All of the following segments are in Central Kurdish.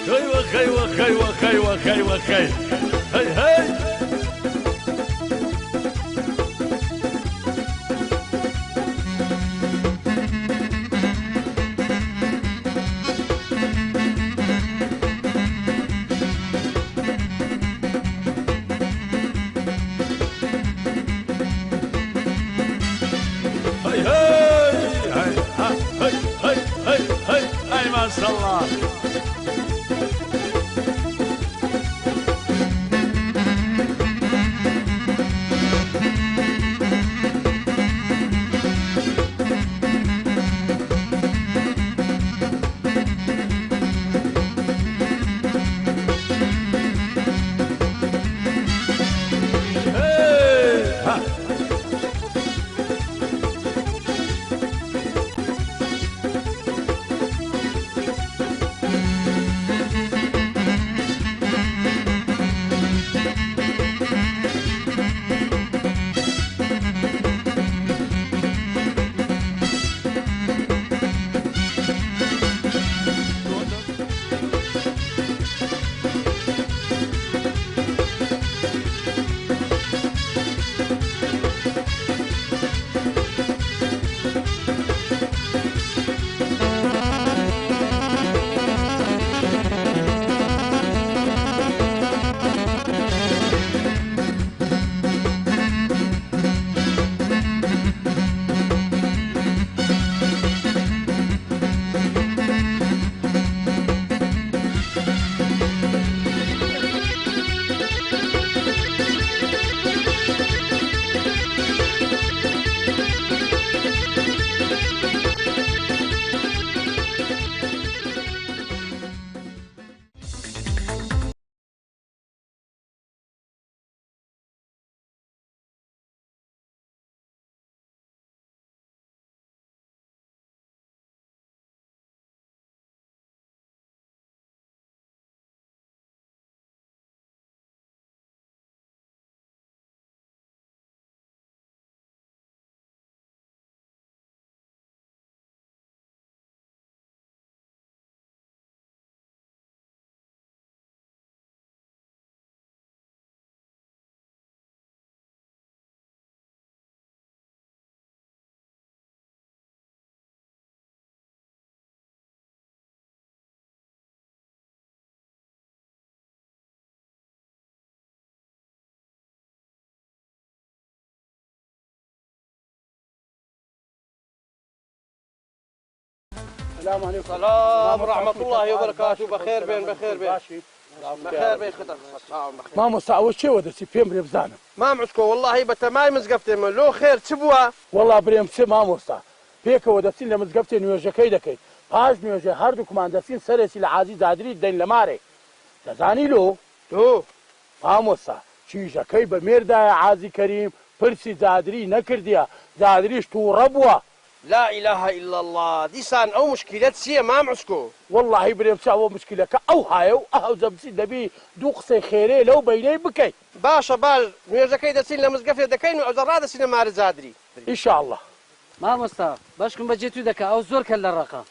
خي وخي وخي وخي وخي وخي هي هي ما شاء الله. السلام عليكم. السلام ورحمة الله وبركاته. بخير بين بخير بين بخير بين خدر ما مستعود شيء ودرسي فيهم بريمزانه ما معسكو والله بتماي مزقفتي من لو خير تبوا والله بريمسي ما مستع فيك ودرسي لمزقفتي نيوجا كيدكي باش نيوجا هردوك ما اندسين سرسي العزيز عدري دين لماري تزاني له ما مستع شيجا كي بمير دا عازي كريم برسي زادري نكرديا زادريش تو ربوه لا إله إلا الله ديسان أو مشكلة سيا ما معسكو والله بريمسي أو مشكلة أو هايو أو زبسي دبي دوقسي خيري لو بيني بكي باشا بال نيوجا كي دسين لمزقفتي دكين وعذرا دسين مار زادري إن شاء الله ما مستع باشكم بجيتو دكا أو زور كلا الرقا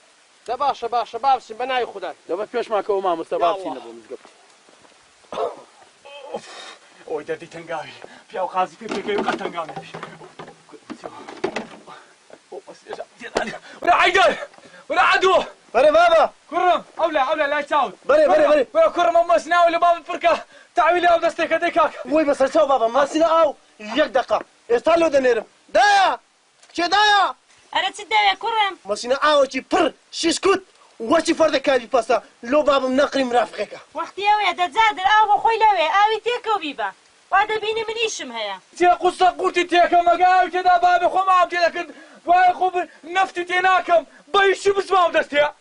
ده باشا باشا بابسي بناي خدان دابا فيش معك ما مستباب سينا بمزقفتي اوي دردي تنقاوي في اوقازي في كي وقت تنقاوي ولا عيدر ولا عدو بري بابا كرم أولا لا تساوي بري ولا كرم أما سناوي لباب الفركة تعويلي أو دستيك ديكاك وي بس تساو بابا ما سنا أو يك دقة استالو دنيرم دايا شي دايا أنا تصدق كرم ما سنا أو شي بر شيسكوت وشي فرد كاري باسا لو بابا منقري مرافقك وقتي يا تزادر أو خوي لوي أوي تيكو بيبا وهذا بيني من إيشم هيا تي قصة قلتي تيكا مقاوي كذا بابي خو ما عمتي لكن واي خو نفتي تيناكم بيشو بسماو دستيا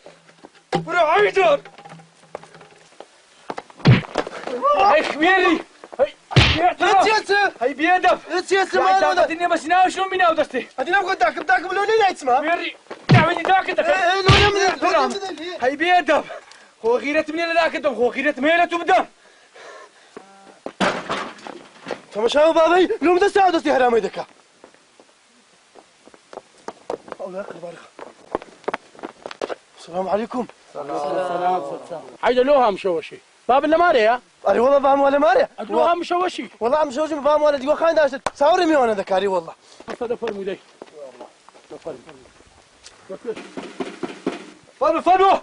ولا عيدر هاي خميري هاي بيدف ما هذا الدنيا بس ناوي شلون بيناو دستي أدينا أقول داك بلوني لا يسمع ميري دعوني ذاك هاي بيدف هو غيرة من ذاك الدم هو غيرة ميلة وبدم تمشاو بابي لو مدى ساعة دستي هرامي دكا الله يقرب عليك السلام عليكم. حيدا لوها مشوشي باب اللماري يا أري والله بام ولا ماري لوها مشوشي والله عم شوشي بام ولا دي وخاين داشت صوري ميوانا ذكاري والله هذا فرمي لي فرموا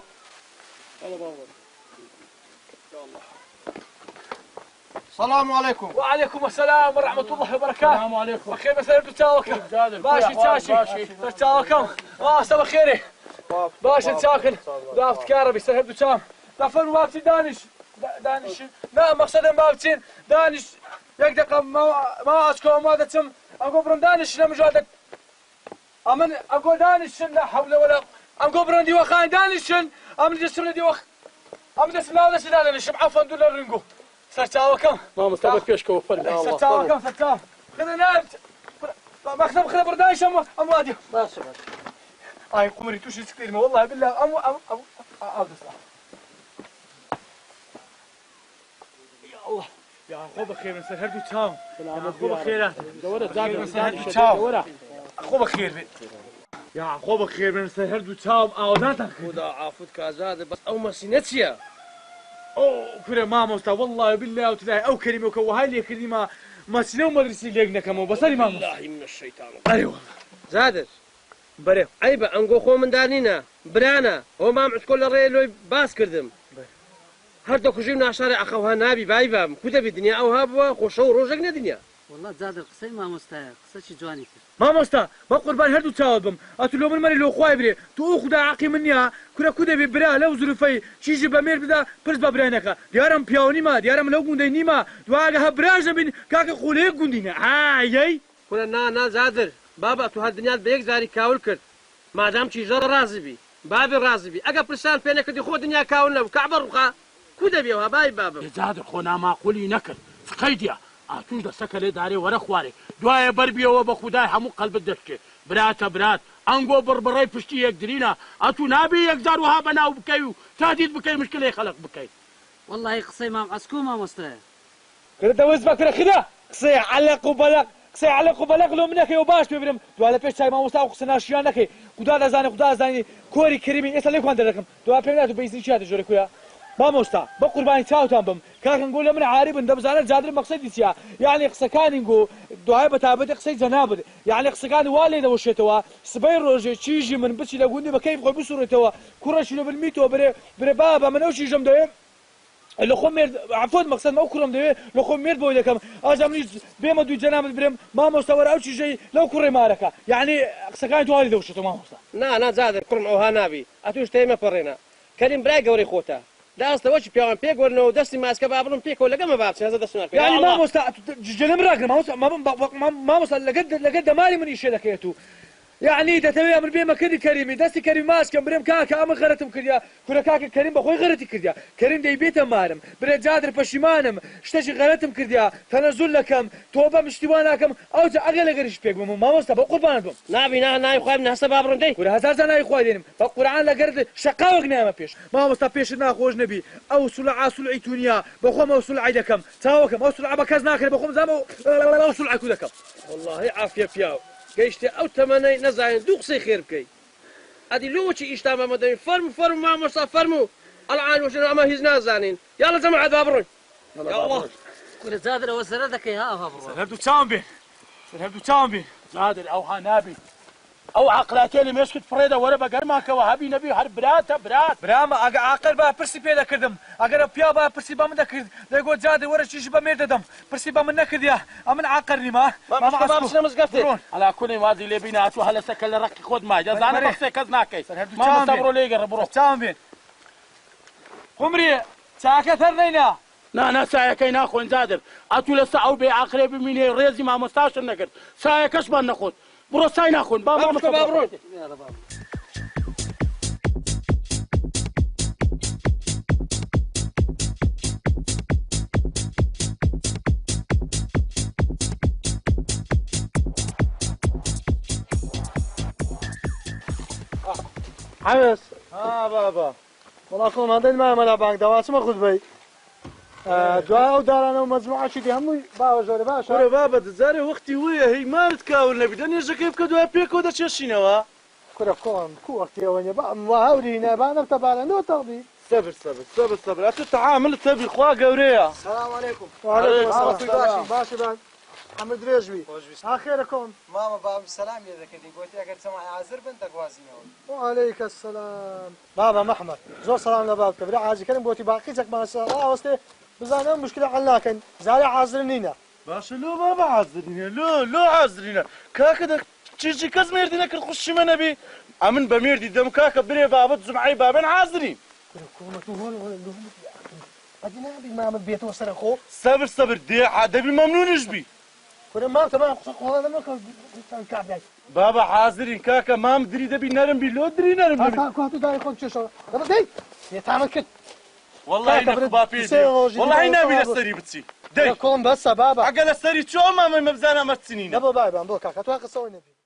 السلام عليكم. وعليكم السلام ورحمة الله وبركاته. السلام عليكم. بخير مساء تساوكم. باشا تشاشي. تساوكم. صباح خيري. باشا تساكن. دافت كهربي سهل دوتام. دافن مابتي دانش. لا مقصدا مابتين دانش. يقدق ما أشكو ما دتم. أقول برم دانش لمجادك. أمن أقول دانش لا حول ولا. أقول برم دي وخان دانش. أمن جسم دي وخ. أمن جسم لا ولا سلالة نشم عفوا دولار رنجو. ستاوكم ما مستبك كشكو فرمي ستاوكم خذ نام مكتب خذ بردايش اموادي ماشي اي قمري توش كثير والله بالله ام يا الله يا اخو بخير من سهر دو تام اخو بخير دورة زاد اخو بخير يا اخو بخير من سهر دو تام اوداتك خدا عافوت كازاد بس او مسينتيا اوه كره ما مستا والله بالله وتلاقي او كلمه وهاي لي كلمه ما سنو مدرسي ليقنا كم بصري ما الله من الشيطان. ايوه زادر بري عيبه انقو خو من دانينا برانا هو ما كل ريلو باس كردم هردو كجينا شارع اخوها نابي بايبا كده بالدنيا او هابوا خوشو روجنا دنيا والله زاد قصي ما مستاهل قصي جواني ما مستا ما قربان هردو تاوبم اتلو من مري لو خوای بري تو خدا عقي منيا كده ببرا لو ظروفي چيجي بمير بدا برز ببرانكا ديارم بياوني ما ديارم لو غوندي ما دواغه براج بين كاك خولي غوندينا هاي كنا نا زادر بابا تو هالدنيا بيك زاري كاول كرد ما دام چي جر رازي بي بابي رازي بي اگه پرسان پينه كدي خو دنيا كاول لو كعبر رخا كده بيوا باي بابا زاد خونا ما قولي نكر سقيديا اتوش د سکلې داري ورخواري دوای بربي او بخدای همو قلب دشك برات انغو بربري پشتي یک درينا اتو نابي يقدر وها بناو بكيو تهديد بكي مشكله خلق بكي والله قصي ما عسكو ما مستاهل كده دوز بكره خدا قصي علق وبلق لو منك وباش ببرم تو على پیش ما مستاو قصنا شيانك خدا زاني كوري كريمي اسا لكم دركم تو بيناتو بيزي شاد جوري كويا ما مستا بقرباني تاوتان بم كاك نقول من عارب ندب زانر جادر مقصدي سيا يعني قسكان نقول دعاء بتابد قصي جنابد يعني قسكان والد وشتوا سبير روج تشيجي من بتشي لغوني بكيف قوي بصورتوا كرش لو بالميتو بري بابا من اوشي جمدوي اللي خمر عفوا مقصد ما كرم ده لو خمر بوي لكم اجامني بما دو جنابد برم ما مستوى اوشي جاي لو كري ماركه يعني قسكان والد وشتوا ما مستا نا زادر كرم او نابي اتوش تيما فرينا كريم براي قوري خوتا دا استوش بيان بيك ورنو دستي ماسكه بابرم بيك ولا ما بابس هذا دستنا يعني ما مستا جنب راكنا ما مستا لقد مالي من يشي لكيتو يعني تتوي امر بيما كدي كريمي دستي كريم ماسك بريم كاكا امر غرتم كرديا كره كاكا كريم بخوي غرتي كرديا كريم دي بيت مارم بري جادر بشيمانم شتشي غرتم كرديا تنزل لكم توبه مشتواناكم او اغل غريش بيك ما مستا بقربان بم نابي خوي من حسب بابرم دي كره هزار زنا خوي دينم فقران لقرد شقاوقنا ما بيش ما مستا بيش ناخوج نبي او سلعه سلعتونيا بخوم او سلعه دكم تاوكم او سلعه بكزناكر بخوم زامو او سلعه كودكم والله عافيه بياو قيشتي او تمني نزاين دوقسي خير بكي ادي لوتشي اشتام مدني فرم ما مصا فرمو العين وشنو ما هيزنا زانين يلا جماعه بابرون يا الله كل زادر وسردك يا بابرو سهبدو تامبي زادر او هنابي او عقلاتين مسكت فريده ورا بقرماك وهابي نبي هر برات برام عقل با برسي بيدا كردم اگر بيا با برسي با من دكرد لقوا زاد ورا شيش با مير دم برسي با من نكد يا امن عقرني ما مسقفتي على كل ما دي لي بينات وهلا سكل رقي خد ما جزانا بخسي كزناكي ما مصبروا لي قربوا تامبين قمري ساكثر نينا نا سايكين اخو زادر اتو لسعو بي عقري بميني ريزي ما مستاشر نقد سايكش ما ناخذ بروساين اخون بابا بابرون يا بابا حمس بابا والله اخو ما ما ملعبك دواسم اخذ بي دعاء او دارنا ومجموعه شي هم باو جوري باشا ورا بابا دزاري وقتي ويا هي ما نتكاول نبي دنيا كيف كدوا بيكو دا تشينوا كره كون كوكتي وين بقى مهاورينا بقى نبتبع نو تغبي صبر صبر صبر صبر أنت تعامل تبي خوا قورية. السلام عليكم. وعليكم السلام. باشي بان حمد ريجوي اخيركم ماما بابا السلام يا ذكري قلت اگر سمع عازر بنتك وازينه وعليك السلام بابا محمد زور سلام لباب تبرع عاجي كلم بوتي باقيتك ما شاء الله وستي بزانا مشكله علاكن زاري عازرنينا باش لو بابا عازرين لو عازرين كاكا تشي كز ميردينا كل خش من نبي امن بميردي دم كاكا بري بابا زمعي بابا عازرين كومتو هون ادينا بمام بيت وسر اخو صبر صبر دي عدبي ممنون اجبي كنا ما تمام هذا ما كان كعب بابا حاضرين كاكا ما مدري دبي نرم بي لو دري نرم بي كنت داير خد شو طب دي يتعمل كده والله انك بابي والله نبي للسري بتسي دي كون بس بابا عقل السري شو ما مبزانا ما تسنين دبا بابا بو كاكا تو قصوي نبي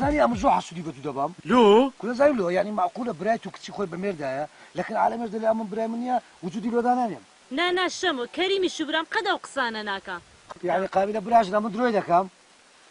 زاني أم زوج حسودي بدو دبام لو كل زاني لو يعني معقولة برايتو كتشي خوي بميردها لكن على مرد اللي أمم براي منيا وجودي لو دانانيا نا شمو كريمي شبرام قدا وقصانا ناكا يعني قابلة براجنا من دروي دكام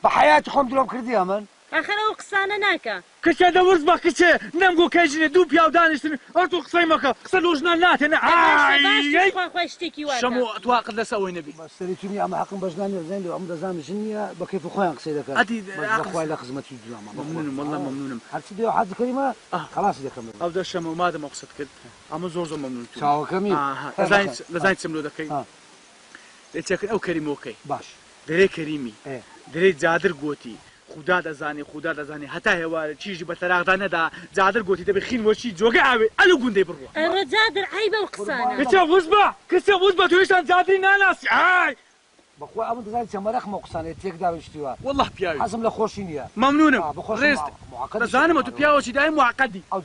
بحياتي خم دروم كردي أمن آخر وقصانا ناكا كشة دورز با كشة نمگو كجنه دو پیاو دانشتن ارتو قصي مكا قصة لوجنا ناتنا باش خوش تيكي واتا شمو اتواقد لسوي نبي بس تريتوني أما حقن بجناني زين لو أم دزام جنيا بكيف خويا قصيدة كان أدي خويا لا خدمتي دراما ممنون والله ممنون عرفتي ديو حد كريمة خلاص إذا كمل او ده شمو ما دام مقصد كد اما زور ممنون شاو كميل لازم تسملو دكاي لكن او كريم اوكي باش دري كريمي دري جادر قوتي خدا دزاني حتى هوار چیزی بتراغ دانه دا جادر قوتي دبي خين وشي جوگه عوي الو گونده برو الرجادر عيبه وقصانا كسا وزبا تويشان جادري ناناس هاي بخوي أمد زين سمرخ مقصانة تيك دار اشتوا والله بياوي حزم لخوشينيا ممنونم ريست زاني ما تو بياو شي دايم معقدي او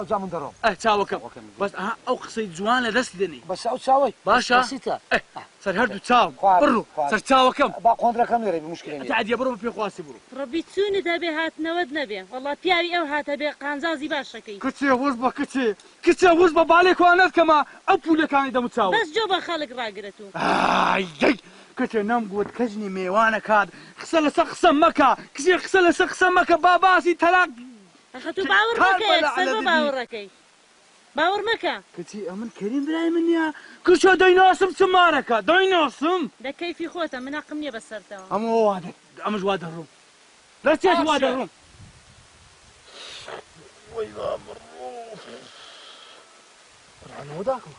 زامن درو تشاوكم بس او قصيد جوان لدسدني بس او تساوي باشا بسيطة صار هردو تساو برو صار تساوكم باقوندرا كم يري مشكلة تعد يا برو في خواسي برو ربي تسوني دبي هات نود نبي والله بياوي او هات بي قانزازي باشكي كتشي وزبا بالك وانا كما ابو كان يدم تساو بس جوبا خلق راقرتو كتشي نم قوت كجني ميوانا كاد خسل سقسم مكا كسي خسل سقسم مكا باباسي تلاق اخذتو باور مكا يكسر باوركي باور مكا كتشي امن كريم براي منيا كشو ديناسم سماركا ديناسم ده كيفي خوتا من اقمني بسرتها اما هو هذا اما جواد الروم لا تيجي جواد الروم ويلا مروف انا وداكم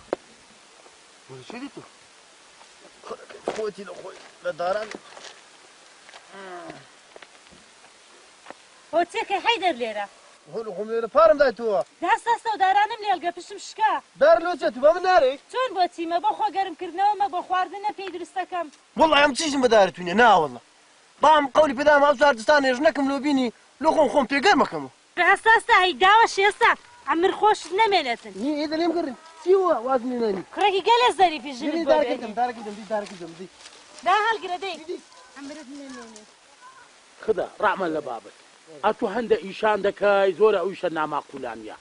ولا شريتو خوتي لاخوي لداران هو تيكي حيدر ليرة هون هم ليرة فارم دايتوها ده هستاستا ودارانم ليلقى بشم شكا دار لوجتي بابا ناري چون بوتي ما بخوا گرم كردنەوە ما بۆ خواردنە پێی دروستەکەم والله ام تيجي مدارتوني نا والله بام قولي بدا ما زاردستان يجنكم لو بيني لو خم في قرمكم هەستاستا هەیداوە شێستا عمر خۆشت نەمێنێتن اذا ليه مقرن سيوا وازني ناني کوڕێکی گەلێ زەریفی ژنت بۆ بێنی دارك دم دا هەڵگرە دەی عمرت نەمێنێت خدا رحمة لبابك أتو هند إيشان دكاي زورا إيشان ناما قولانيا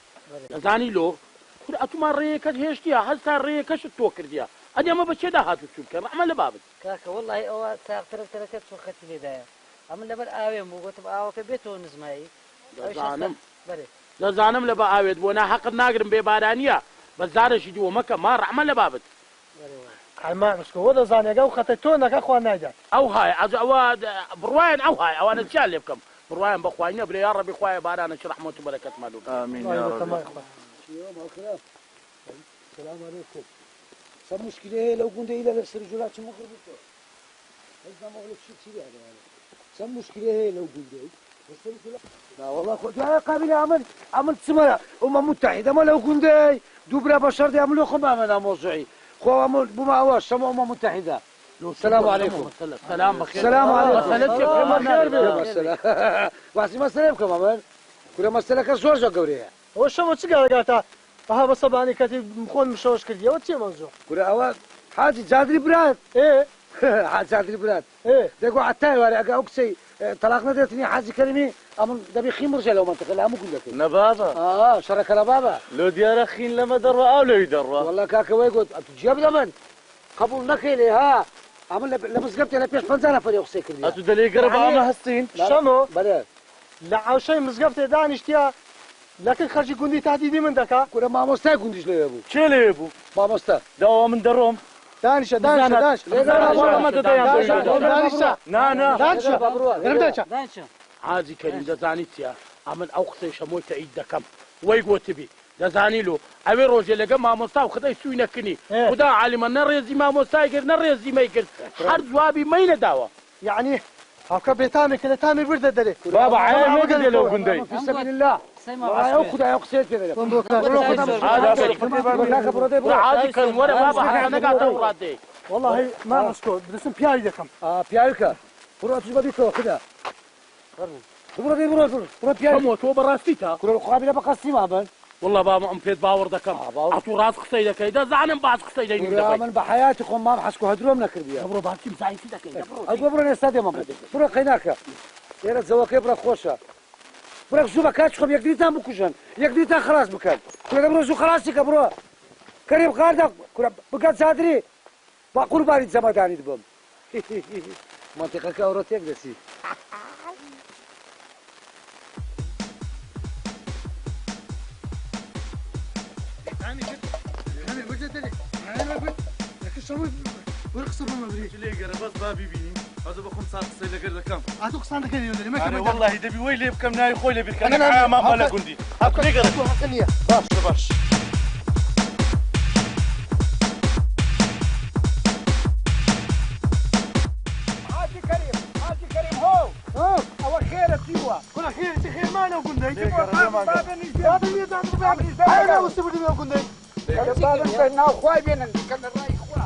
زاني لو كل أتو ما ريكش هيشتيا هسا ريكش التوكرديا أنا ما بتشدا هاتو تشوفك رحمة لبابك كاكا والله أو ساقتر تركت سوخت لي دايا أما لبر آوي موقت بآوي كبيتو نزماي زانم بري زانم لبا آويد بونا حق ناقرم ببارانيا بس زارش يجوا مكة ما رحمة لبابك عمان مسكو ودا زاني جو خطيتونك اخوان ناجات أو هاي عواد برواين أو هاي أو أنا تشالي بكم برواين بخواينا بلي يا ربي خوايا بارانا شي رحمة وبركة مالو امين يا رب السلام عليكم صار مشكلة لو كنت إلى نفس الرجولات شو مقرب بتوع هذا ما أقولك شيء كذي هذا صار مشكلة لو كنت لا والله خد يا قابل عمل سمرة متحدة ما لو كنت دوبرا بشر دي عملوا خمامنا موضوعي خو عمل بمعواش سمو متحدة السلام عليكم سلام بخير السلام عليكم مسألة بخير واسي ما سلام كمان کورە مەسەلەکە زۆر زۆر گەورەیە ئەوە شەمە چ گەڕگاتە ئەها بە سەبانی کەتی خۆن مشەوەش کردیەوە چێ مەزۆ کورە ئەوە حاجی جادری برات حاج جادری برات دەگو عتای وارە ئەگە ئەو کچەی تەلاق نەدێتنی حاجی کەریمی ئەمن دەبی خی مرژە لەو منتەقە لە هەموو گوندەکەی نە بابە شەڕەکە لە بابە لۆ دیارە خین لەمە دەڕوا ئەو لەوی دەڕوا والله کاکەوەی گوت ئەتو جێب لە من قبول نەکەی لێ ها ئەمن لە مزگەوتێ لە پێش 50 نەفەری قسەی کردی ئەتو دەلێ گەرە بە ئەمە هەستین شەمۆ بەلێ لە عاوشەی مزگەفتێ دانیشتیا لەکن خەرجی گوندی تهدیدی من دەکا کورە مامۆستای گوندیش لێ بوو چێ لێ بوو مامۆستا داوا من دەڕۆم دانیشە حاجی کەریم دەزانی چیە ئەمن ئەو قسەی شەمۆی تەعید دەکەم وەی گوتبی دەزانی لۆ ئەوێ ڕۆژێ لەگە مامۆستا و خدای سووی نەکنی خدا عالیمە نەڕێزی مامۆستای کرد نەڕێزی مەی کرد هەر جوابی مەی نەداوە یعنی هاوکە بێتامێک لە تامی بردە دەرێ بابا عیب نەگەدێ لەو گوندەی في سبيل الله ئەو خدای ئەو قسەیت پێ دەکەم عادی کەریم وەرە بابا هەر نەگاتە وڵاتێ والله ما مسكو بدسم پیاوی دەکەم پیاویکە بڕۆ ئەتوش بەبییتەوە خدا بڕۆ پیاوی هەموو تۆ بەڕاستی تا کورە قابلە بە قەستی مابن والله بابا ئەم پێت باوەڕ دەکەم ئەتو ڕاست قسەی دەکەی دەزانم باش قسەی دەی من بە حیاتی خۆم مام حەسکو هەدرۆم نەکردیە بڕۆ باچیم زایتی دەکەی ئەو بڕۆ ئێستا دێمە بڕۆ قەیناکە ئێرە جەوەکەی بڕە خۆشە بڕە زوو بە کات خۆم یەکدیتان بکوژن یەکدیتان خلاص بکەن کورە بڕۆ زوو خلاصی کە بڕۆ کەریم خاردا کورە بکات چادری با قوربانی جەمەدانیت بم منتیقەکە ئەوڕۆ تێک دەچی لێ گەرە بەس با بیبینی ئەزە بە خۆم سات قسەی لەگەر دەکەم ئاتۆ قسان دەکەی والله دەبی وەی لێ بکەم ناوی خۆی لێ بیرکەن ماما لە گوندی هاتو لێ گەرە نییە باش حاجی کەریم هۆ ئەوە خێرە چیوە كنا خير خير ما انا وقندي انا وستبدي ما وقندي ناوخوای بێنن کە لە ڕای خوا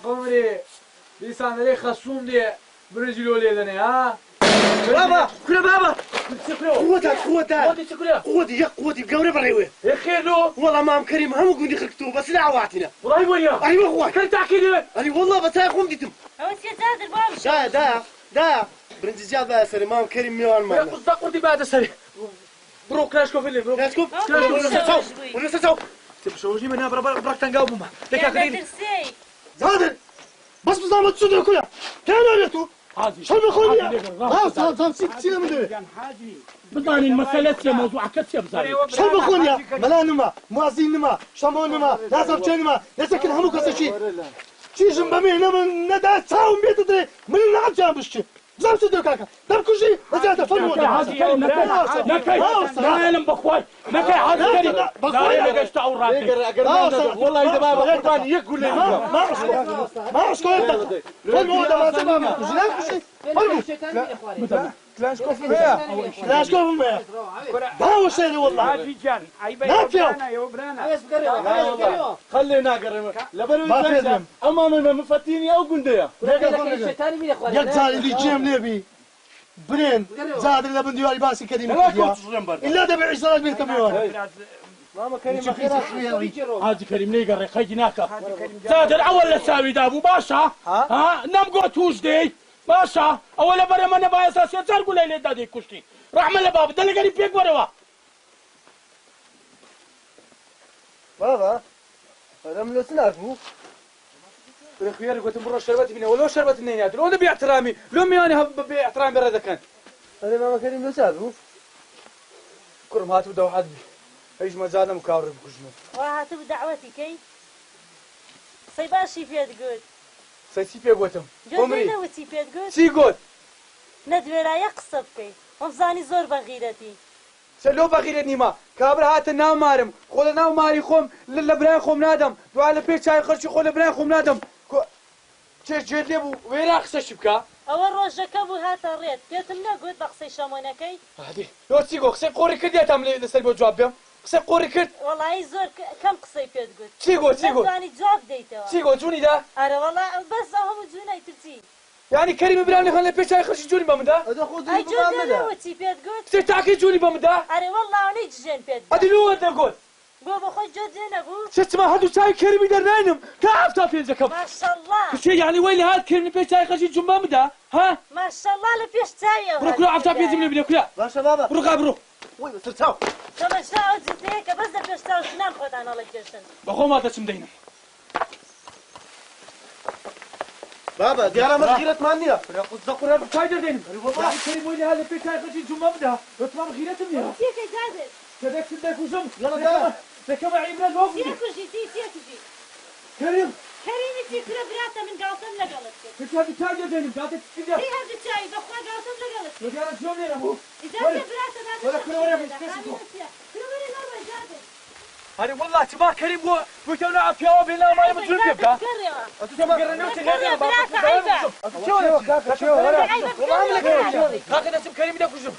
قمري دیسان دەرێ خەسووم دێ برنجی لۆ لێ دەنێ ها بابا كنا بابا قوتي قوتي قوري بريوي خێر لۆ والله مام كريم هم قندي خلقتو بس لا عواتنا وڵای وەریە ايوه اخوي کەر تاکی دەوێت انا والله بس هاي قوم ديتم ئەوە چێ جادر بابش دا برنجي زياد بقى سري مام كريم ميوان مانا قوزدا قوردی بعد سەری بڕۆ کراشکۆ فیلم بڕۆ ناسكوب ونسا تبشەوژی منە بڕاک تەنگاو بوومە دەکاکەری درسي زادر بس بزعمة تسودر كلها كان عليتو حاجی شو بخوني ها سيك من دوري حاجی بزانین المسألة چیە مۆزوعەکە چیە بزانین شو بخوني ملا نما موازين نما شامبون نما لازم شي نما لسكن همو كسا شي چیزم بەمێ نەدا چاوم بێتە درێ من ناچیان بشتێ بزانم چ دەکاکە دەمکوژی بەزیاتە فەرمووە نایەنم بەخوای نەکەی حاجی کەریم نایەنەگەشتە ئەو ڕاتێ والله إذا بابا قربان يقول لي ما أشكو أنت فەرمووە دەماسە بامە ژنان بشی فەرموو كلاشكوف هيا لاشكوفم هەیە باوە شێنی والله حاجی جان خلينا قرر لبرو أمام مفتيني أو قندية یەک جاری دی جێم لێبی برێن زادر لە بن دیواری باسی کەدیم ئیلا دەبێ عیساڵات بێتە میوان حاجی کەریم نەیگەڕێ قەیدی ناکە زادر ئەوە لە چاوی دابوو باشە نەمگۆ توش دێی باشە ئەوە لە بەرە منە باەسا سێ جار گولای لێدا دەی کوشتی ڕەحمە لە باب دەلەگەری پێک وەرەوە بابا ئەدەم لە سناک بوو خوێر گوتم بڕۆ شەربەتی بینەوە لۆ شەربەت نێنات لۆ بێ احترامی لۆ میوانی بێ احترام بێ ڕێدەکەن ئەرێ مامە کەریم لە چات بوو کوڕم هاتوو دەوحات بی هیچ مەجادەم و کاوڕێ بکوژنم وا هاتبوو دعوەتی کەی قسەی باشی پێت گوت سەیسی پێ گوتم گوێ نەوتی پێت گوت چی گوت نەدوێرایە قسە بکەی وەمزانی زۆر بەغیرەتی سە لۆ بەغیرەت نیمە کابرا هاتە ناو مارم خۆ لە ناو ماری خۆم لە برای خۆم نادەم دوای لە پێ چای خەرچی خۆ لە برای خۆم نادەم چێ جێت لێ بوو وێرا قسەشی بکە ئەوە ڕۆژەکە بوو هاتە ڕێت پێتم نەگوت بە قسەی شەمۆنەکەی لۆ چی گۆ قسەی قۆڕی کردێتم لەسەر بۆ جواب بێم قسەی قۆڕی کرد وەڵی زۆر کەم قسەی پێت گوت چی گوت چی گوت نەتوانی جواب دەیتەوە چی گوت جوونی دا ئەرە وەڵا بەس هەموو جوونای ترچی یعنی کەریمی برام لێخۆن لە پێشای خەرشی جوونی بە مندا ئەی جۆ چی پێت گوت قسەی تاقی جوونی بە مندا ئەرێ وەڵاوانەی جژێن پێت ئەدی لۆ دەگوت بۆ بەخۆی جۆ جێ نەبوو چما هەردوو چای کەریمی دەرناینم تا هەفتا پێنجەکەم ماشەڵڵا کچێ یعنی وای لە هات کەریمی پێش چای خەرشی جوون بە مندا ها ماشەڵڵا لە پێش چاویەوە بڕۆ کورا هەفتا پێنجم لێ بینێ کورا باشە بابا بڕۆ بڕۆ وای بەسەر چاو تەمەشا ئەو جوتەیە کە بەس لە پێش چاو ژنان خۆتان هەڵەکێشن بەخۆ ماتەچم دەینم بابا دیارە مە غیرەتمان نییە قورا چای دەدەینم کەریم وای لە هات لە پێش چای خەرشی جوون بە مندا وتمام غیرەتم نییە تێکەی جادر کەدەکسم دەکوژم يلا دەکەمە عیبرەت وەکو تێکوژی تێکوژی کەریم کەریمی چی کرە براتە من گاوتم لەگەڵت کرد کچی چای دەدەینم کاتێک چیدە تی هەردوو چاوی بەخوا گاوتم لەگەڵت کرد لەگەڵە جۆم لێرە بوو ئیجازە براتە وەرە کرە وەرە بێسپێسی هەری وەڵا چما کەریم بووە بوویتەو لە ئەپیاوە بێ لامایە من جوون پێ بکە کاکە دەچم کەریمی دەکوژم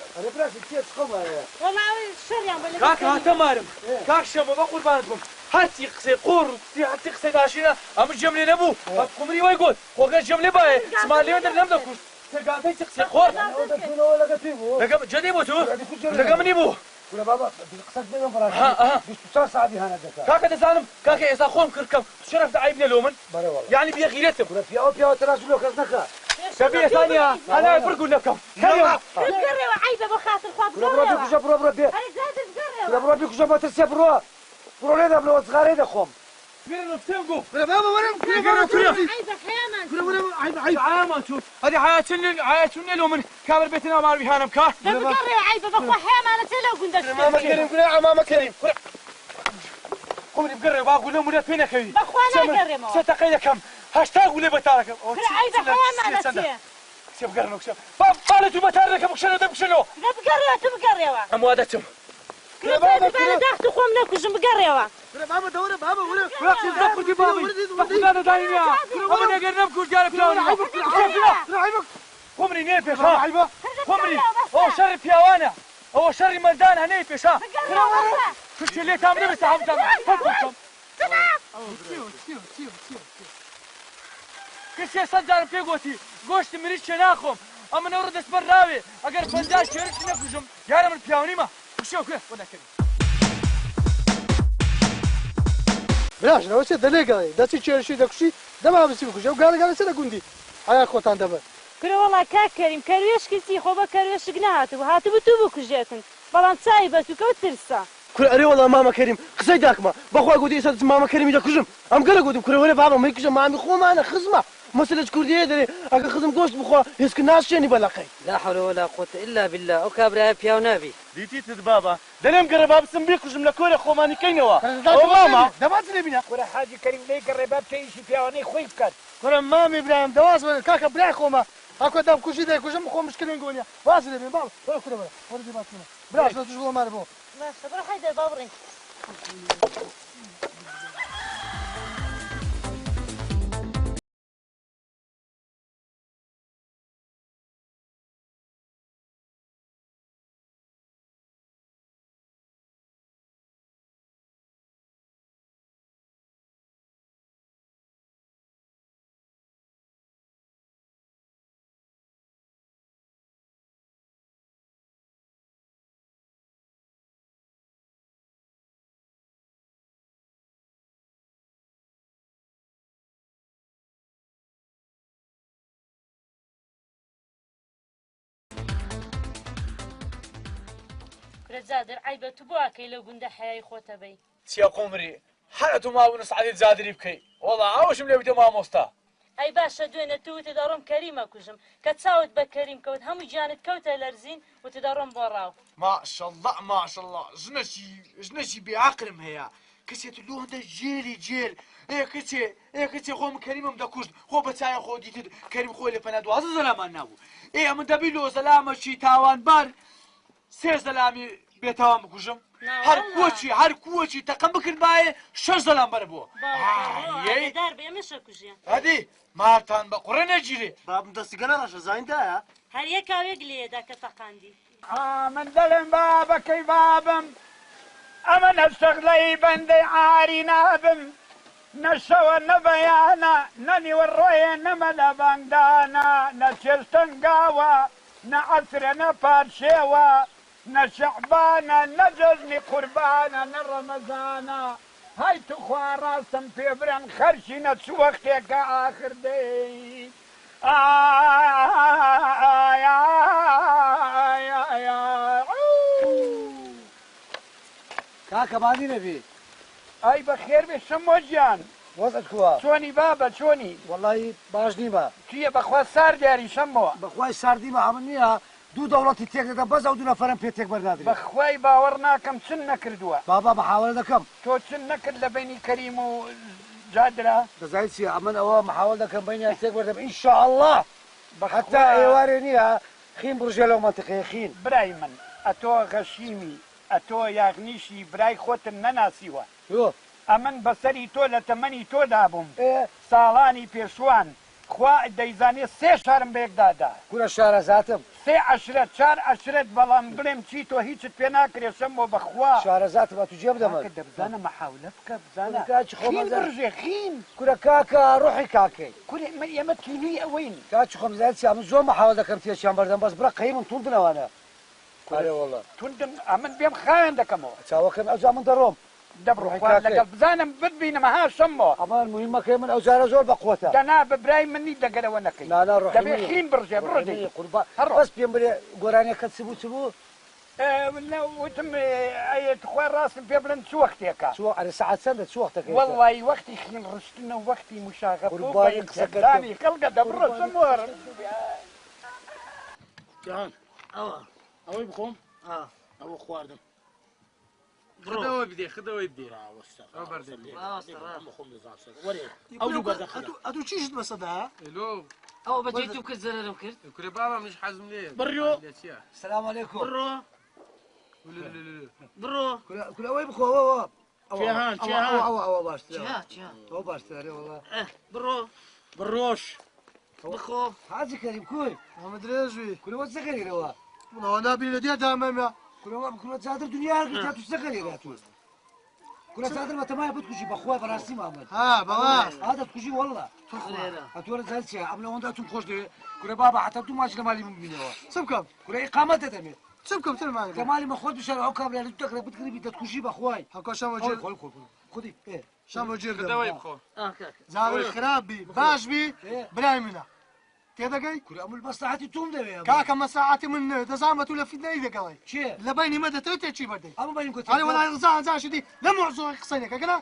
کاکە هاتە مارم کاک شەمە بە قوربانت بووم هەرچی قسەی قۆڕ هەرچی قسەی ناشینە ئەمە ژەم لێ نەبوو قومری وای گوت خۆگە ژەم لێ باێ سمان لێ دەر نەم دەکوشت سەرگاتەی چ قسەی قۆڕ جەدەی بۆ تۆ لەگە منی بوو کاکە دەزانم کاکە ئێستا خۆم کردکەم شەرەف عیب لێ لۆ من یعنی بێ غیرەتم دەبێ ئێستانیا هەلای بڕگو لەکەم بگەڕێەوە عیبە بە خاتر خوا بگەڕێەوە برو لێدە بلەوە زغارەی دەخۆم بێنە فێم گۆ عامان چوو هەدی حیاچون لێ لۆ من کامر بێتە ناو مارویهانم کا بگەڕێەوە عیبە بەخوا حیامانە چێ لەو گوندە ئەمامە کەریم قومری بگەڕێ با گولە مورەت پێ نەکەوی بەخوا ناگەڕێمەوە سێ تەقەی دەکەم هەشتا گولێ بەتارەکەم عیبە حیامانە چێ کسێ بگەڕنەوە کسێ بالە تو بەتار دەکەم بکشەنەوە دەبکشەنەوە بگەڕێەوە تو بگەڕێەوە ئەم وا دەچم داخت خۆم نەکوژم بگەڕێەوە بابا دەورە بابا کوردی باڵی بەخدا دەدانینە ئەمە نەگەر نەمکوژ دیارە پیاوانی قومری نێ پێشا قومری ئەوە شەڕی پیاوانە ئەوە شەڕی مەردان هەنەی پێشا کچی لێ تام نەبێتە هەمتان کچێ سەد جارم پێ گوتی گۆشتی مریش چێ ناخۆم ئەمە نەوڕە دەستبەر راوێ ئەگەر پەنجا شێرشی نەکوژم دیارە من پیاوانیمە وشێ کوێ بۆ نەکەوی براشنەوە چێ دەلێگەڵێ دەچی چێرشی دەکوشی دەما بچی بکوژە و گاڵەگاڵە چێ دەگوندی ئایا خۆتان دەبێت کرەوەڵا کاکەریم کەروێشکردی خۆ بە کەروێشک نهاتبوو هاتبوو تو بکوژێتن بەڵام چای بەتوکەوت ترسا کورە ئەرێ وەڵا مامە کەریم قسەی داکمە بەخوا گوتی ئێستا مامە کەریمی دەکوژم ئەم گەلە گوتم کورەوەرە بابا مەی کوژە مامی خۆمانە خزمە مەسەلەش کوردیە دەرێ ئەگە خزم گۆشت بخوا هێزکە ناشێنی بەلەقەی لا حول ولا قوة إلا بالله ئەو کابرایە پیاو نابی دیتیتت بابا دەلێم گەڕێ با بچم بیکوژم لە کۆرە خۆمانیکەینەوە ئەو ماما دەبات لێبینە کورە حاجی کەریم لێی گەڕێ با پێیشی پیاوانەی خۆی بکات کورە مامی برایم دەواز بن کاکە برای خۆمە ئەکۆ دەم کوژی دەیکوژم خۆ مشکلێن گۆنیە واز لێبین باڵ وەرە کورە وەرە وەرە دێ باتمە براش لە توش بۆمانە بۆ باشە بڕۆ حەیدەر با بڕین جادر عیبە تو بۆ ئاکەی لەو گوندە حیای خۆتە بەی چیا قومری هەرە تو مابوون سعدی زادری بکەی وەڵا ئەوشم لێ بتە مامۆستا ئەی باشە دوێنێ تو وتە دەڕۆم کەریمە کوژم کە چاوت بە کەریم کەوت هەموو گیانت کەوتە لەرزین وتە دەڕۆم بۆ ڕاو ماشەڵڵا ماشەڵڵا ژنەشی بێعەقلم هەیە کەسێت لۆ هەندە جێلی جێل کچێ خۆم کەریمم دەکوشت خۆ بە چایە خۆ دیتر کەریم خۆی لە پەنە دوازە زەلامان نابوو من دەبی لۆ زەلامەشی تاوانبار سێ زەلامی بێتاوان بکوژم هەر کووەچی تەقەم بکرد باێ شەش زەلام بەرە بووە دار بێمەشە کوژیە هەدی مارتان بە قوڕە نەگیرێ بابم دەستگەلە ڕەشە زایندایە هەر یەک کاوێک لێدا کە تەقاندی من دەڵێم بابەکەی بابم ئەمە نەشتەغلەی بەندەی عاری نابم نەشەوە نەبەیانە نەنیوە ڕۆیە نەمە لە بانگدانە نەچێشتەنگاوە نە عەسرە نە پارشێوە نە شەعبانە نە جەژنی قوربانە نە ڕەمەزانە هەی توخوا ڕاستم پێ برن خەرشی نەچوو وەختێکە ئاخر دەی کاکە مانی نەبی ئای بەخێر بێ شەمۆ گیان وەزت کووە چۆنی بابە چۆنی وەڵی باش نیمە تویە بەخوا سار دیاری شەمەوە بەخوای ساردیمە ئەمە نییە دوو دەوڵەتی تێک دەدەم بەس ئەو دوو نەفەرم پێ تێک بەرنادرێت بەخوای باوەڕ ناکەم چن نەکردووە بابا محاولە دەکەم تۆ چن نەکرد لە بینی کەریم و جادرا دەزانیت چییە ئەمن ئەوە محاول دەکەم بینیان تێک بەردەم ئینشاءالله حتا ئێوارێ نییە خین بڕژێ لەو منتیقەیە خین برای من ئەتۆ غەشیمی ئەتۆ یاغنیشی برای خۆتم نەناسیوە ئەمن بەسەری تۆ لە تەمەنی تۆدا بووم ساڵانی پێشوان خوا دەیزانێ سێ شارم بەیەکدادا کورە شارەزاتم سێ عەشرەت چار عەشرەت بەڵام بڵێم چی تۆ هیچت پێ ناکرێشم بۆ بەخوا شارەزاتم بە تو جێ بدەمە دەبزانە مەحاولە بکە بزانە خین بڕژێ خین کورە کاکە ڕۆحی کاکەی کورێ من ئێمە تینووی ئەوەین کاچ خۆم زانیت من زۆر محاول دەکەم تێشیان بەردەم بەس بڕە قەیمم توندنەوانە ئەرێ وەڵڵا توندن ئەمن بێم خاوێن دەکەمەوە چاوەکەم ئەوجا من دەڕۆم دەبڕۆخوا لەگەڵ بزانم ببینەمە ها شەمەوە ئەمان مهمەکەی من ئەو جارە زۆر بەقوتە دەنا بەبرای منی دەگەرەوە نەکەی دەبێ خین بڕژێ بڕۆ قوربان بەس پێم برێ گۆرانیەکەت چ بوو وتم خوا ڕاستم پێ بڵێن چ وەختێکە ئەرە سەعات چەندە چ وەختەکەی وەڵڵی وەختی خین ڕشتنە و وەختی مشاغەبانی قسەکردانی خەڵکە دەبڕۆ شەموەر جان ئەوەی بخۆم ئەوە خواردم خدەوە بدێ خدەوەی بدێ ئەدوو چیشت بەسەدا ئەو بەجێ تو کرد زەرم کرد کورێ بابا منش حەزم لێ بڕۆ سلام علیکم بڕۆ کولەوەی بخۆەوە ئەوە باشتر ئەو باشترێ وڵا بڕۆ بڕۆش بخۆ حاجی کەریم کوی ئەمە درێژوی کولەوە چەکەریرەوە بڵەوە نابی لە دێ دامەمە کولە چادر دنیا هەرگیز تو چەکەریرە تو کولە چادر بەتەمایە بتکوژی بەخوای بەڕاستی مامەد ها بەڵاس دەتکوژی وەڵڵا ئەتوەرە زانیت چییە ئەم لەوەندا توم خۆش دەوێت کورە بابا حتا دوو ماچ لە مالی من ببینەوە چ بکەم کورە ئیقامەت دەدەمێت چ بکەم ترمانە کە مالی مەخۆت بشار ئەو کابرا لە دەکرێت بتکردی دەتکوژی بەخوای هەکە شەمە جێر خودی شەمە جێر خدەوەی بخۆ زاوی خراپبی باش بی برای منە تێدەگەی کورە ئەمول مەسلحەتی توم دەوێت کاکە مەساعاتی من دەزانمە تو لە فیدنەی دەگەڵی چێ لە بینی مە دەتەوێت تێکی بەردەی ئەمە بەین کوتی هەڵی وەڵای ڕزانجاشدی لە مۆزۆی قسەینەکە گەنا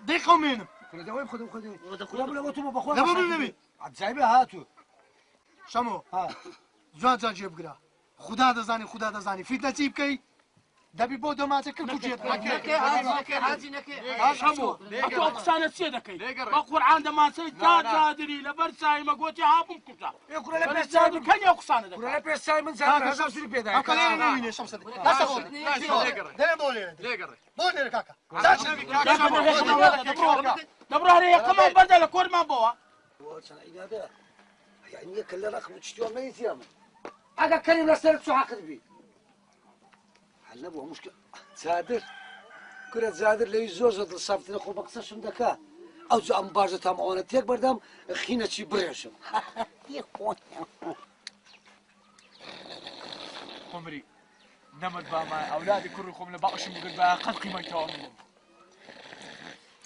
دەی قەومێنم کورە دەوەی خودم کورە بڵەوە تو بەخوا لە بۆ من نەبی عجایبە هاتوو شەمۆ جوان جان جێ بگرە خدا دەزانی خدا دەزانی فیدنە چی بکەی دەبی بۆ دۆماچە کرد کوچێت ئەتۆ قسانە چێ دەکەی بە قورعان دەماسەی تا جادری لەبەر چایمە گۆتی هابووم کوژە لە پێشچای کەنی ئەو قسانە دەکەی لە پێشچای من زار هەزار سوری پێدا ئەوکە لێرە نەبینێ شەمسەد دێ بۆ لێرە بۆ لێرە کاکە دەبڕۆ هەرە یەکەمان بەردە لە کۆرمان بۆوە يعني كل رقم تشتوى ما يتيام هذا كريم لسنة سعاقد بي هل نبوه مشكلة زادر كرة زادر لي زوجة الصابتين أخو بقصة دكا أو جو أم بارزة تامعونة تيك بردام خينة شي بريشم عمري نمت باما أولادي كلكم لبقشم بقول بقى قد قيمة توامنهم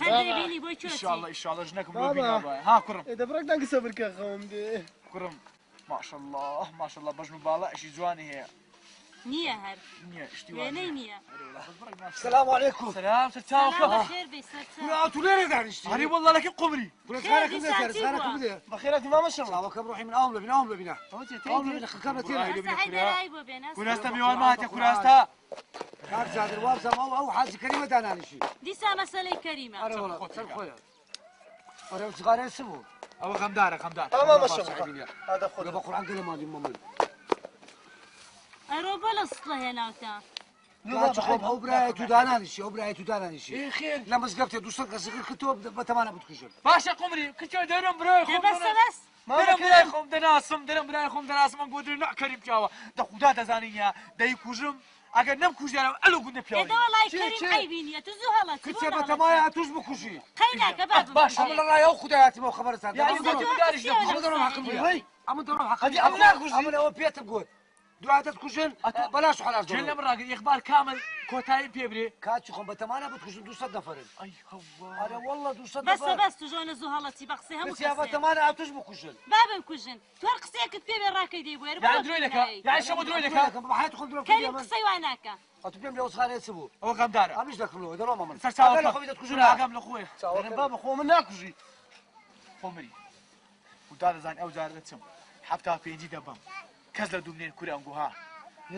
إن شاء الله إن شاء الله جناكم بوبينا باي ها كرم إذا برك دانك صبر كخوم دي كرم ما شاء الله بجنو بالا إشي جواني هي نية هر نية اشتواني نية السلام عليكم سلام ستاوكم بخير بيسات لا تولين دارشتي هري والله لك قمري خيرك بدي خيرك بدي بخيرك ما ما شاء الله وكم روحي من أول بنا أول بنا أول بنا خكمة كناستا ميوان ماتي كناستا كار زادر وابزم أو حاجة كريمة دانا شيء ديسا مسألة كريمة أنا والله خويا أنا صغار اسمه أو غمدارة ما ما شاء الله هذا خذ بقول عن كلمة دي ماما أروبا لصلة هنا وتا لا تخوف أو براي تدانا نشي أو براي تدانا نشي خير لما سقفت دوستك قصير كتب بتمانة بتكشف باشا قمري كتير درم براي خم بس درم براي خم دناسم درم براي خم دناسم من قدر نع كريم جوا ده خدا دزانية ده يكوجم ئەگەر نەمکوژیانەوە ئەلو گوندە پیاوی ئێدە وەڵای کەریم عیبی نییە تو زوو هەڵەت کچێ بە تەمایە توش بکوژی قەیناکە بابم باش ئەمە لە ڕای ئەو خودایەتیمەوە خەبەرتان یعنی زۆر دەتوانیش زۆر نەکوژ ئەمە دەڕۆم حەقم نییە ئەمە دەڕۆم حەقم هەدی ئەم ناکوژی ئەمە لەوە پێتم گوت دواتت کوژن بەلاش حەلاش جێن دەڕۆم لەم ڕاگەر ئیقبال کامل کۆتایی پێبرێ کاچی خۆم بە تەمانە بتکوژن 200 نەفەرن ئەی هەوا ئەرە وەڵڵە 200 بەسە نەفەر بەس تو ژۆنە زوو هەڵەتی بە قسەی هەموو کچێ بە کەسێ تەمانە ئاتوش بکوژن بابم کوژن تو هەر قسەیەکت پێ بێ ڕاکەی دەی بۆ یعنی درۆی نەکە یعنی شەمە درۆی نەکە بە حیات خۆم درۆ کەریم قسەی وای ناکە ئەتو پێم لە وسخانەیە چ بوو ئەوە غەمدارە ئەمیش دەکڕمەوە دەڕۆمە من سەرچاوە لە خۆی دەتکوژن ئاگام لە خۆی بابە خۆ من ناکوژی خۆمری ودا دەزانانی ئەو جارە دەچم هەفتا پێنجی دەبم کەس لە دومنێن کوری ئەنگوها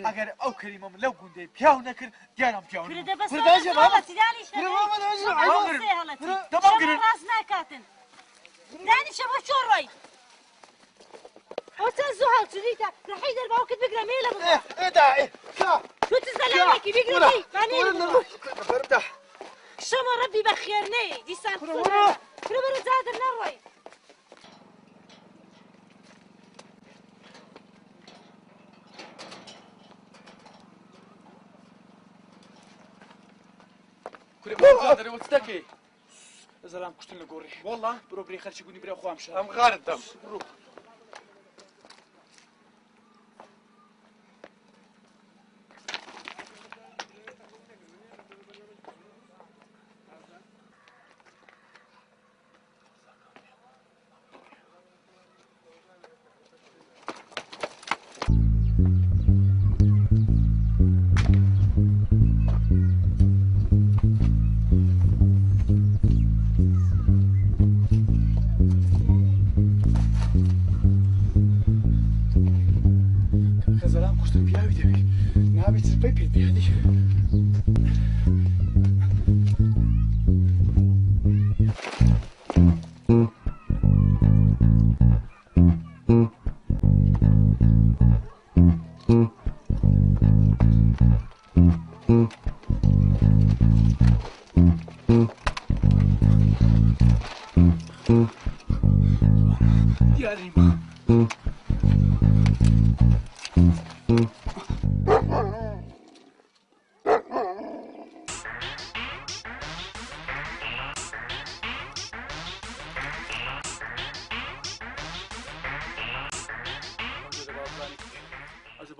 ئەگەر ئەو کەریمەم لەو گوندەی پیاو نەکرد دیارم پیاو فرە دەبەس هەڵەتی دانیشتە ڕاست ناکاتن دانیشە بۆ چۆڕۆی ئەو چەند زوو هەڵچریتە لە حەیدەر باوکت بگرە مێلە بگە تو تزەلامێکی بگرەی بەردا شەمە ڕەبی بە خێرنەی دیسان فرە بەرە جادر نەڕۆی دەرەوە چ دەکەی زەلام کوشتن لە گۆڕی وەڵڵا بڕۆ برێ خەرچی گونی برێ خۆم شە ئەم غارت دەم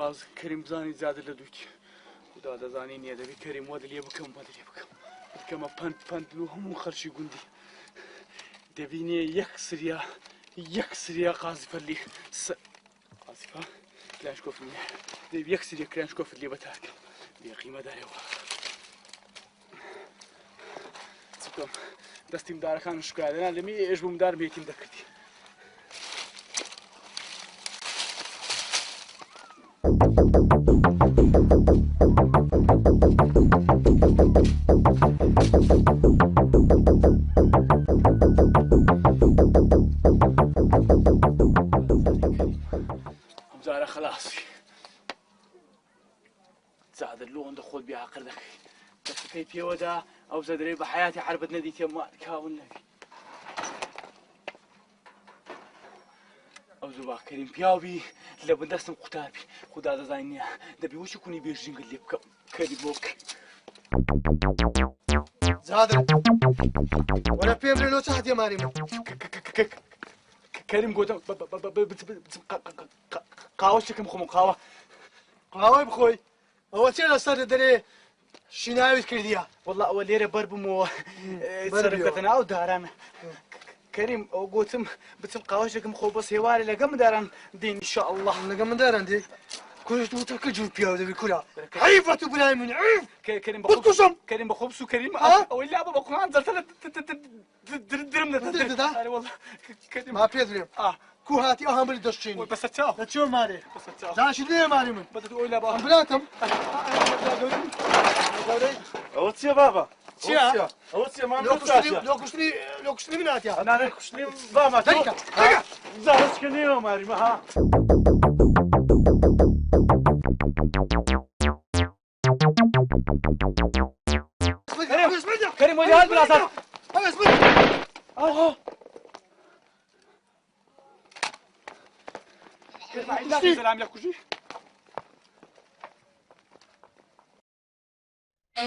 باز کەریم بزانی زیادر لە دووتی خدا دەزانی نییە دەبی کەریم وە لێ بکەم وە لێ بکەم بکەمە پند و هەموو خەرشی گوندی دەبینێ یەک سریا قازیفە لێ قازیفە کلاشکۆفلی دەبی یەک سریا کلاشکۆفت لێ بەتارکەم بێقیمەدارەوە چ بکەم دەستیم دارەکان شکایدەنا لەمی ئێش بووم دارم یەکیم دەکردی ئەمجارە خلاصی زادر لۆ ئەندە خۆت بیعاقر دەکەی دەستەکەی پێوەدا ئەو زەدرەی بە حیاتی حربت نەدیتێ کاون نەبی ئەو زوبا کەریم پیاوی لە بندەستم قوتابی خدا دەزانی نییە دەبی وەچی کونی بێژینگت لێ بکەم کەری بۆ بکەی زادر وەرە پێم لێ چ هەتیە ماری من کەریم گۆتم قاوەشێکم خۆم قاوە قاوەی بخۆی ئەوە چێ لە سەر دەرێ شیناویت کردیە وەڵڵا ئەوە لێرە بەر بوومەوە سەرکەتەنا ئەو دارانە کەریم ئەو گوتم بچم قاوەشێکم خۆ بۆ سێوارە لەگەم داران دێن ئینشاءالله لەگە من داران دێ کوشت وتەکە جوور پیاو دەبی کورا عیفەت و برای من عیف کەریم بکوشم کەریم بە خۆ بسو کەریم ئەوەی لابە بە قوڕان جەرتە درم دەدا وەڵڵا کەریم ما پێت بێم کو هاتی ئەو هەمبری دەشتێنی بەسەر چاو لە چۆ مارێ زانشی لێ ماری من بەدەت ئەوی لابە ئەم براتم ئەوە چییە بابە چییە ئەوە چییە مام لۆ کوشتنی من هاتیە ئەنانە کوشتنی بامە زارشکردنیەوە ماریمە ها كريم ولي هاد بالعصا سلام لك وجي بەڵێ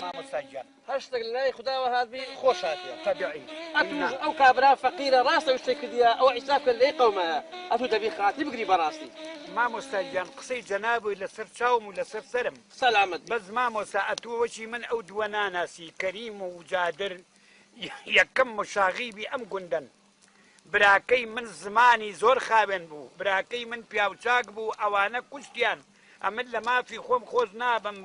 مامۆستاگیان هەشتێک لای خداوە هاتبی خۆش هاتیە تەبیعی ئەتوش ئەو کابرا فەقیرە ڕاستە شتێک کردیە ئەوە ئیسراف کرد لەی قەومەیە ئەتوو دەبی خاتی بگری بەڕاستی مامۆستاگیان قسەی جەنابووی لەسەر چاوم و لەسەر سرم سەلامەت بەس مامۆستا ئەتووەچی من ئەو دووە ناناسی کەریم و جادر یەکەم مشاغیبی ئەم گوندن براکەی من زمانی زۆر خاوێن بوو براکەی من پیاوچاک بوو ئەوانە کوشتیان ئەمن لە مافی خۆم خۆش نابم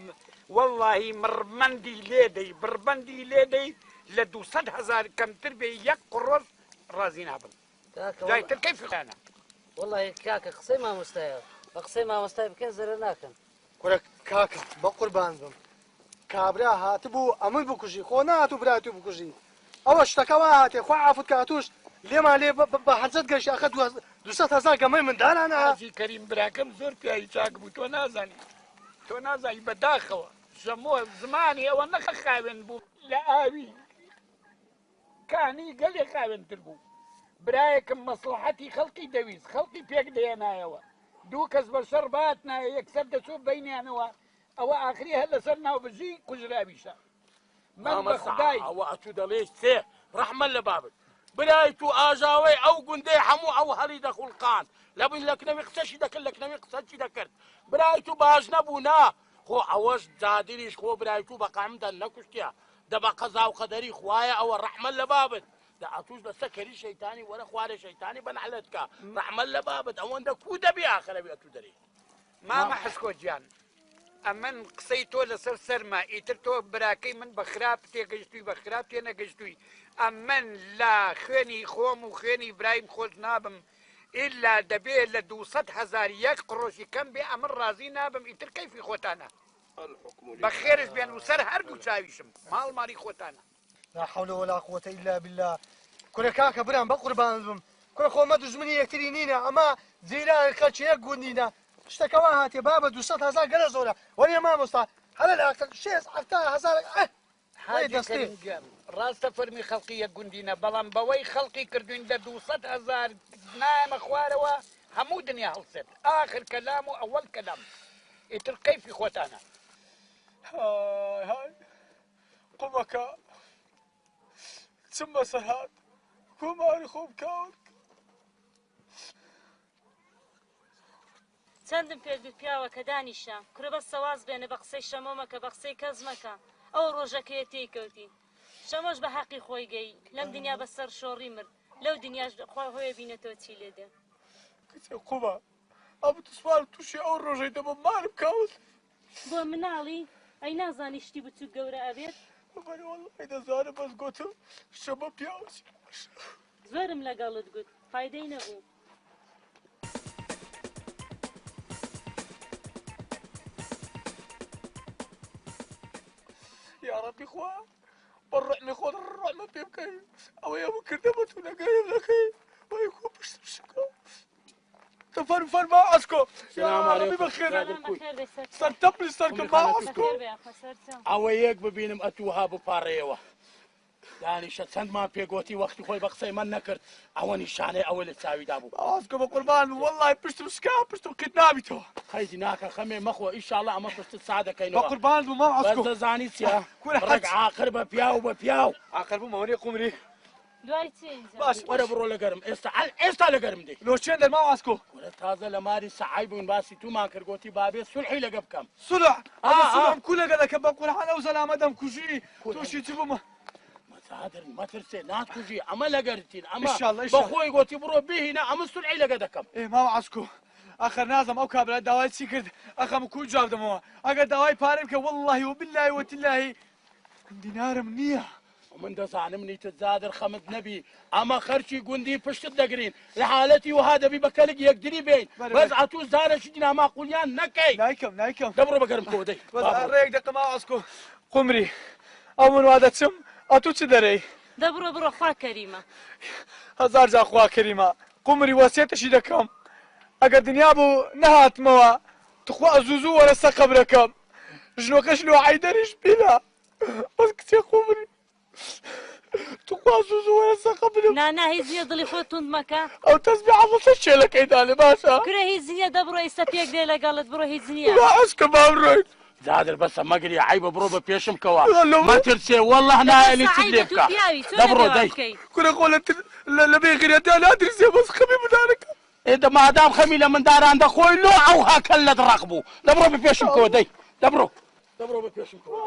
واللهی مربەندی لێدەی بربەندی لێدەی لە 200,000 کەمتر بێ یەک قڕۆژ ڕازی نابم جایتر کەیفی خانە والله کاکە قسەی مامۆستایە بە قسەی مامۆستای بکەن زەرە ناکەن کورە کاکە بە قوربان بم کابرا هاتبوو ئەمن بکوژی خۆ نهاتوو براتوو بکوژی ئەوە شتەکەوا هاتێ خوا عافوت کاتوش لێمان لێ بە حەجەت گەشتی ئەخە 200,000 گەمەی مندانانە حاجی کەریم براکەم زۆر پیاوی چاک بوو تۆ نازانی بەداخەوە ژەمۆ زمانی ئەوە نەخە خاوێن بوو لە ئاوی کانی گەلێ خاوێنتر بوو برایەکم مەسلحەتی خەڵکی دەویست خەڵکی پێک دێنایەوە دوو کەس بە شەڕ بات نایە یەکسەر دەچوو بەینیانەوە ئەوە ئاخری هەر لەسەر ناوبژی کوژراویشە من بە خدای ئەوە ئەتوو دەڵێش سێ ڕەحمەت لە بابت برای تو ئاژاوەی ئەو گوندەی هەموو ئەو هەڵی دەخوڵقان لەبن لەکنەوی قسەشی دەکرد لەکنەوی قسەچی دەکرد برای تو باش نەبوو نا خۆ ئەوەش جادریش خۆ برای تو بە قامدان نەکوشتیە دەبە قەزا و قەدەری خوایە ئەوە ڕەحمەت لە بابت دا ئەتوش بەسە کەری شەیتانی وەرە خوارە شەیتانی بەنەحلەت کە ڕەحمەت لە بابت ئەوەندە کو دەبێ ئاخرەبێ ئەتوو دەری مامە حسکۆ گیان ئەمن قسەی تۆ لەسەر سەرما ئیتر تۆ براکەی من بە خراپ تێگەشتووی بە خراپ تێ نەگەشتووی ئەمن لە خوێنی خۆم و خوێنی برایم خۆش نابم ئللا دەبێت لە 200,000 یەک قڕۆشی کەم بێ ئەمن ڕازی نابم ئیتر کەیفی خۆتانە بە خێرش بێن و سەر هەردوو چاویشم ماڵماری خۆتانە لا حول ولا قوة إلا بالله كل كاكا برام بقربان بم كل خو ما دزمني يكترينينا أما زيران خلشي يقولنينا اشتكوا هاتي بابا 200,000 قال زولا ولي ما مصطفى هلا الأكثر شيء حتى 1000 هاي دستي ڕاستە فەرمی خەڵقی یەکگوندینە بەڵام بەوەی خەڵقی کردوین لە 200,000 نایمە خوارەوە هەموو دنیا هەڵسێت ئاخر کەلام و ئەوەڵ کەلام ئیتر کەیفی خۆتانە هاي قومەکە چم بەسەر هات کۆماری خۆم کاوت چەندم پێت گوت پیاوە کە دانیشە کورە بە سەواز بێنە بە قسەی شەمۆمەکە بە قسەی کەس مەکە ئەو ڕۆژەکەیە تێکەوتی شەمەش بە حەقی خۆی گەی لەم دنیا بەسەر شۆڕی مرد لەو دنیاش خوا هۆیە بینێتەوە چی لێ دێ کچێ قومە ئەم سوال تووشی ئەو ڕۆژەی دەبە مارم کاوت بۆ مناڵی ئەی نازانی شتی بچوو گەورە ئەبێت وەڵی دەزانم بەس گوتم شەمە پیاوچ زۆرم لەگەڵت گوت فایدەی نەبوو يا ربي خوا بالرحمة خود الرحمة بيبكي أو يا مكردمة ونقايم لكي ويكون بشتر شكا تفرفر ما عسكو السلام عليكم بخير بخير سنتبلي سنكم ما عسكو ئەوە یەک ببینم ئەتووها بپارڕێەوە دانیشە چەندمان پێگوتی وەختی خۆی بە قسەی من نەکرد ئەوە نیشانەی ئەوە لە چاویدا بوو عسكو بقربان والله پشتم شكا پشتم قد نابيتو خەیتی ناکە خەمێ مەخۆ ئیشاڵە ئەمە پشت سا دەکەینەوە بقربان ما عسكو بەس دەزانی چیە ڕێک عاقر بە پیاو بە پیاو عاقر بوو مەوەری قومری دوای چی باش وەرە بڕۆ لەگەرم ئێستا لەگەرم دێ لۆ چێن دەرما عسكو وەرە تازە لە ماری سەعای بوون باسی تومان کرد گوتی بابێ سولحی لەگە بکەم صلح صلح كلها قالك بقول انا وزلامه دم كوجي توشي تبو مەسادر مەترسێ ناتکوژی ئەمە لەگەرتین ئەمە إن شاء الله بەخۆی گوتی بڕۆ بهینە ئەمە سولحی لەگە دەکەم ايه ما عسكو اخر نازم او كابلا دواي سيكرد اخم كل جاب دموا اقل دواي بارم والله وبالله وتالله دينارم نيه ومن دەزانم نیتت زادر خەمت نەبی ئەمە خەرچی گوندی پشتت دەگرین لە حالەتی وها دەبی بە کەلک یەکدری بین بەس ئەتوو زارەشی دیناما قولیان نەکەی نایکەم دەبڕۆ بەگەرم کۆدەی ڕێک دقە ما عسكو قمري او من وادەچم ئەتوو چ دەرەی دەبڕۆ بڕۆ خوا کەریمە هزار جا خوا کەریمە قمری وەسیەتەشی دەکەم ئەگەر دنیا بوو نەهاتمەوە تخوا زوزوو وەرەسە قەبرەکەم ژنۆکەش لۆ عەیدەریش بیلا بەس کچێ قمری تخوازوز ورسخ بنم نانا هي زنية ضلي خۆت توند مەکە ئەو تەسبیح عەڵەسە شێلەکەی دانێ باشە کرە هیچ زنیە دەبڕۆ ئێستا پێک دێ لەگەڵت بڕۆ هیچ زنیە لا ئەسکە بامڕۆین زادر بەسە مەگری عیبە بڕۆ بە پێشم کەوە مەترسێ وەڵڵه نایەلی چ لێ بکە دەبڕۆ دەی كنا قولة لبي غيرتي أنا أدري زي بس خمي من هناك ئێدە مادام خەمی لە منداران دەخۆی لۆ ئەو هاکەل لە دڕق بوو دەبڕۆ بە پێشم کەوە دەی دەبڕۆ بە پێشم کەوە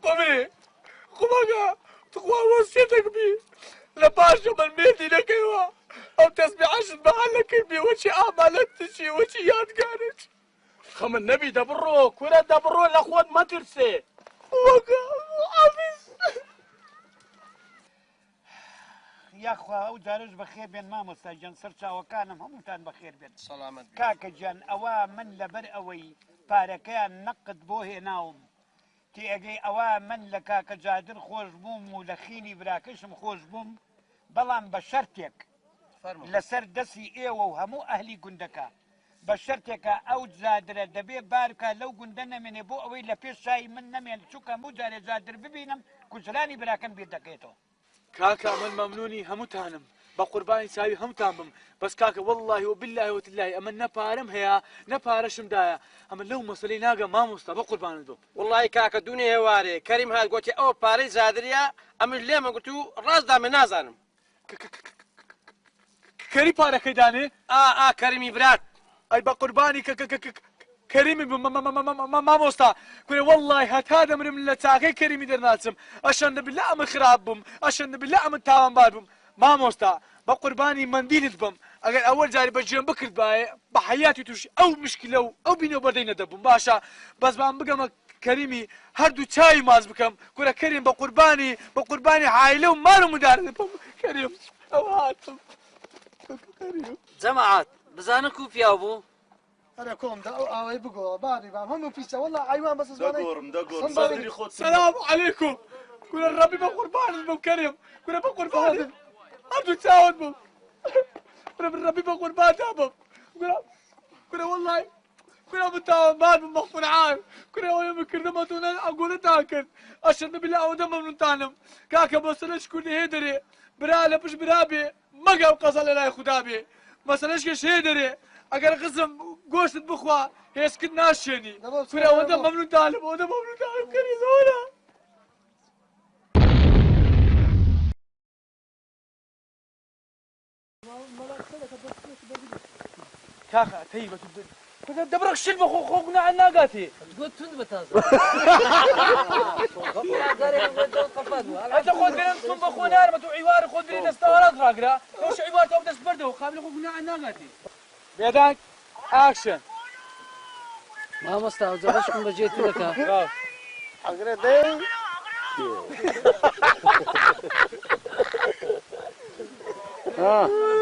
قومي قوماقا تخوى وصيتك بي لباشا من ميدي لكيوا أو تسبيحاش المحلك بي وشي أعمالت شي وشي ياد قارج خەم نەبی دەبڕۆ کورە دەبڕۆ لە خۆت مەترسێ وەکە حافظ یاخوا ئەو جارش بەخێر بێن مامۆستا گیان سەر چاوەکانم هەمووتان بەخێر بێت سەلامەت کاکە گیان ئەوە من لەبەر ئەوەی پارەکەیان نەقد بۆ هێناوم تێگەی ئەوە من لە کاکە جادر خۆش بووم و لە خینی براکەشم خۆش بووم بەڵام بە شەرتێک لەسەر دەستی ئێوە و هەموو ئەهلی گوندەکە بە شەرتێکە ئەو جادرە دەبێ بارکە لەو گوندە نەمێنێ بۆ ئەوەی لە پێش شایی من نەمێن چووکە هەموو جارێ جادر ببینم کوچرانی براکەم بیر دەکەێتەوە كاكا من ممنوني هموتانم بقرباني ساوي همتان بم بس كاكا والله وبالله وتالله اما نبارم هيا نبارشم دايا اما لو مسلي ناقا ما مستا بقربان بم والله كاكا دنيا هواري كريم هاد قلت او باري زادريا اما اللي ما قلتو راس دامي نازانم كريم بارك داني كريمي برات اي بقرباني كريمي ما مستا كوري والله هات هذا من لتاكي كريمي درناتم عشان بالله ام خراب بم عشان بالله ام تاوان بار بم ما مستا بقرباني منديل بم اگر اول جاري بجيم بكرت باي بحياتي توش او مشكله او بيني وبين دبم باشا بس بام بقى كريمي هردو تاي ماز بكم كورا كريم بقرباني عائله ومالو مدار كريم او هاتم كريم جماعات بزانكو في ابو أنا كوم دا أو يبقوا بعدي بعد هم في والله عيوان بس دقورم صدري خد السلام عليكم كل ربي بقربان بو كريم كل بقربان أرجو تساعد بو كل ربي بقربان تابم كل والله كل متعاون بعد مخفون عام كل يوم كرنا تونا أقول تاكل عشان بالله أودم من تانم كاكا بسلش كل هيدري برا بش برابي ما قام قصل لا خدابي مسلش كش هيدري اگر قسم گوشت بخوا هیچ کد ناشینی فرا وده ممنون تعلم کری زولا كاكا تيبة كنت دبرك شل بخو خونا عنا قاتي قلت تند بتازه انت خذ بين انتم بخونا ما تو عوار خذ بين استوارات راقرا وش عوار تو بدس برده قابل خونا عنا قاتي بيدك اكشن ما مستعد زبشكم بجيت لك اقرا دي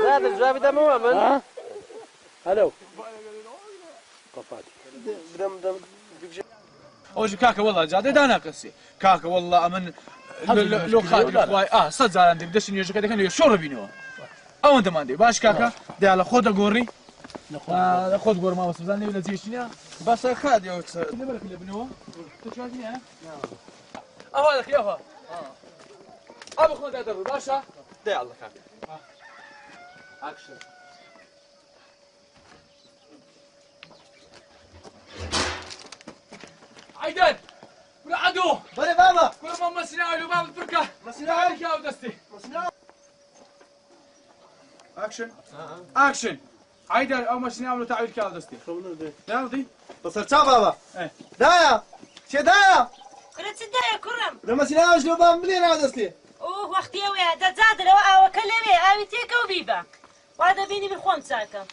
زاد الجواب ده مؤمن هلو اوجي كاكا والله جاد دانا قصي كاكا والله امن لو خاطر اخوي صد زال عندي بدش نيجي كذا كان شو ربينو او انت ما عندي باش كاكا دي على خود غوري خود غور ما بس زاني ولا زيشني بس خاد يا وتس نبرك اللي بنو تشوفني ها اهو لك يافا ابو خود هذا باشا دي الله كاكا اكشن عيدان ولا عدو بلي بابا كل ما مسنا له باب البركه مسنا عليك يا ودستي اكشن عيدان او مسنا له تعال يا ودستي يلا بس تشا بابا دايا شي دايا كرت دايا كرم لما سلاش لو باب منين هذا اصلي وقتي ويا دا زاد لو وكلمي اويتيك وبيبا وهذا بيني بالخوم ساكا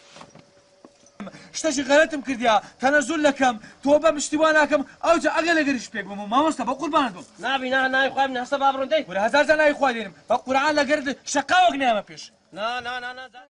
شتاشي غلطم كرديا تنزل لكم توبه مشتواناكم او جا اغلى غيرش بيك ما مست بقول بانكم نابي نا يخوي من حسب ابرندي ولا هزار زنا يخوي بقران لا غير شقاوك نعمه فيش نا